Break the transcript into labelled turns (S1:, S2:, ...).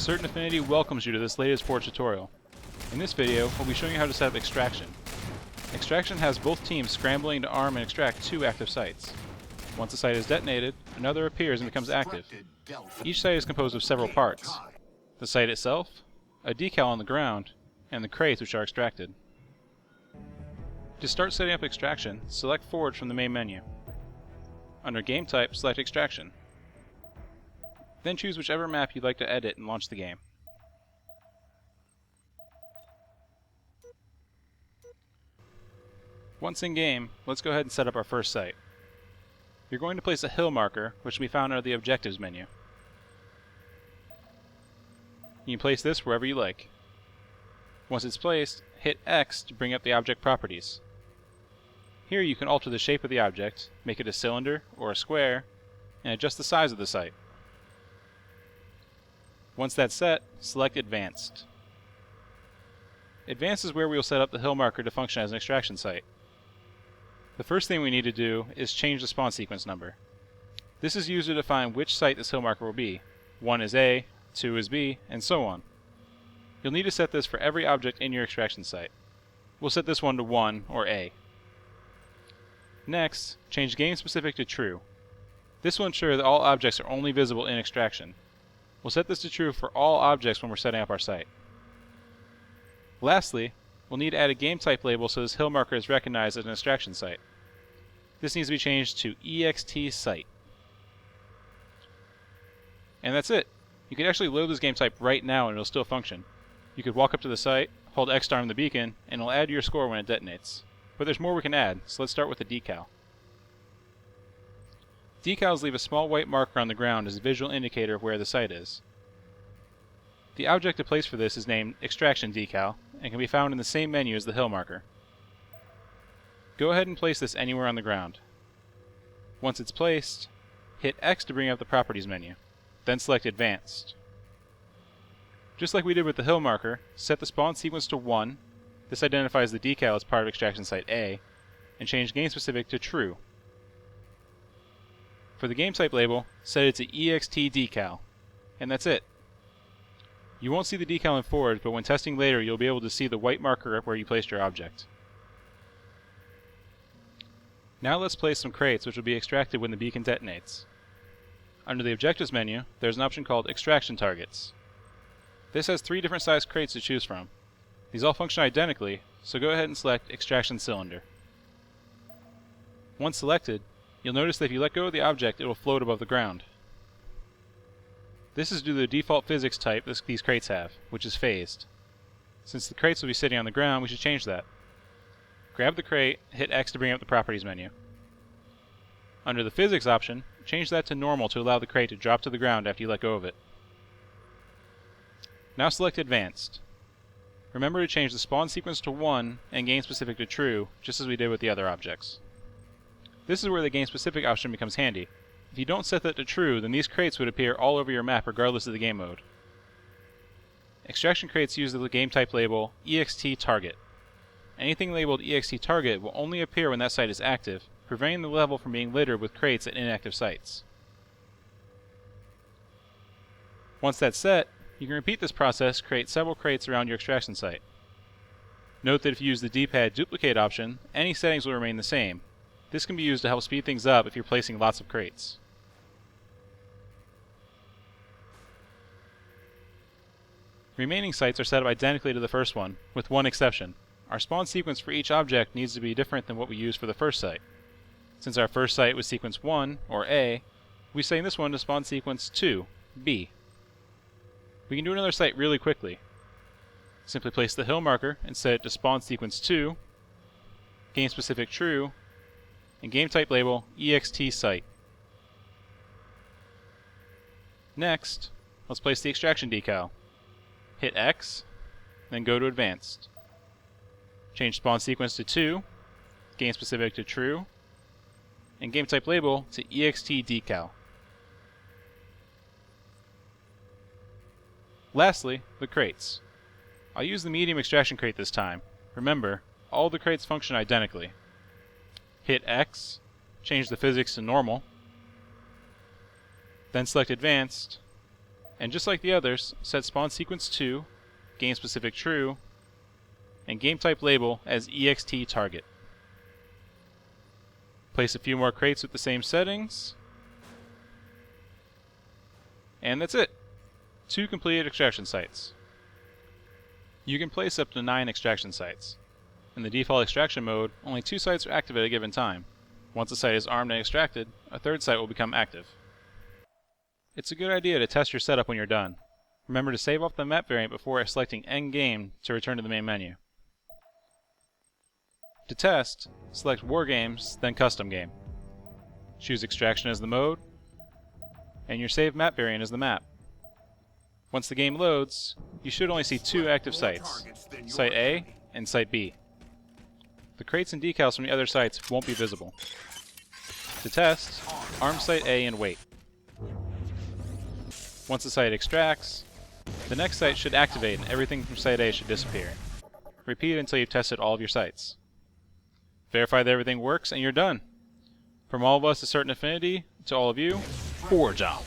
S1: Certain Affinity welcomes you to this latest Forge tutorial. In this video, we'll be showing you how to set up Extraction. Extraction has both teams scrambling to arm and extract 2 active sites. Once a site is detonated, another appears and becomes active. Each site is composed of several parts: the site itself, a decal on the ground, and the crates which are extracted. To start setting up Extraction, select Forge from the main menu. Under Game Type, select Extraction. Then choose whichever map you'd like to edit and launch the game. Once in game, let's go ahead and set up our first site. You're going to place a hill marker, which can be found under the Objectives menu. You can place this wherever you like. Once it's placed, hit X to bring up the object properties. Here you can alter the shape of the object, make it a cylinder or a square, and adjust the size of the site. Once that's set, select Advanced. Advanced is where we will set up the hill marker to function as an extraction site. The first thing we need to do is change the spawn sequence number. This is used to define which site this hill marker will be. 1 is A, 2 is B, and so on. You'll need to set this for every object in your extraction site. We'll set this one to 1 or A. Next, change game specific to true. This will ensure that all objects are only visible in extraction. We'll set this to true for all objects when we're setting up our site. Lastly, we'll need to add a game type label so this hill marker is recognized as an extraction site. This needs to be changed to EXT site. And that's it. You can actually load this game type right now and it'll still function. You could walk up to the site, hold X to arm the beacon, and it'll add your score when it detonates. But there's more we can add, so let's start with the decal. Decals leave a small white marker on the ground as a visual indicator of where the site is. The object to place for this is named Extraction Decal and can be found in the same menu as the hill marker. Go ahead and place this anywhere on the ground. Once it's placed, hit X to bring up the Properties menu, then select Advanced. Just like we did with the hill marker, set the spawn sequence to 1, this identifies the decal as part of Extraction Site A, and change game specific to True. For the game type label, set it to EXT Decal, and that's it. You won't see the decal in Forge, but when testing later you'll be able to see the white marker where you placed your object. Now let's place some crates which will be extracted when the beacon detonates. Under the Objectives menu, there's an option called Extraction Targets. This has 3 different sized crates to choose from. These all function identically, so go ahead and select Extraction Cylinder. Once selected, you'll notice that if you let go of the object, it will float above the ground. This is due to the default physics type these crates have, which is phased. Since the crates will be sitting on the ground, we should change that. Grab the crate, hit X to bring up the Properties menu. Under the Physics option, change that to Normal to allow the crate to drop to the ground after you let go of it. Now select Advanced. Remember to change the spawn sequence to 1 and game specific to True, just as we did with the other objects. This is where the game specific option becomes handy. If you don't set that to true, then these crates would appear all over your map regardless of the game mode. Extraction crates use the game type label EXT Target. Anything labeled EXT Target will only appear when that site is active, preventing the level from being littered with crates at inactive sites. Once that's set, you can repeat this process to create several crates around your extraction site. Note that if you use the D-pad duplicate option, any settings will remain the same. This can be used to help speed things up if you're placing lots of crates. Remaining sites are set up identically to the first one, with one exception. Our spawn sequence for each object needs to be different than what we used for the first site. Since our first site was sequence 1, or A, we set this one to spawn sequence 2, B. We can do another site really quickly. Simply place the hill marker and set it to spawn sequence 2, game specific true, and game type label EXT site. Next, let's place the extraction decal. Hit X, then go to Advanced. Change spawn sequence to 2, game specific to true, and game type label to EXT decal. Lastly, the crates. I'll use the medium extraction crate this time. Remember, all the crates function identically. Hit X, change the physics to normal, then select Advanced, And just like the others, set spawn sequence 2, game specific true, and game type label as EXT target. Place a few more crates with the same settings. And that's it. 2 completed extraction sites. You can place up to 9 extraction sites. In the default extraction mode, only 2 sites are active at a given time. Once a site is armed and extracted, a 3rd site will become active. It's a good idea to test your setup when you're done. Remember to save off the map variant before selecting End Game to return to the main menu. To test, select War Games, then Custom Game. Choose Extraction as the mode, and your saved map variant as the map. Once the game loads, you should only see 2 active sites, Site A and Site B. The crates and decals from the other sites won't be visible. To test, arm Site A and wait. Once the site extracts, the next site should activate and everything from Site A should disappear. Repeat until you've tested all of your sites. Verify that everything works and you're done. From all of us at Certain Affinity, to all of you, forge on!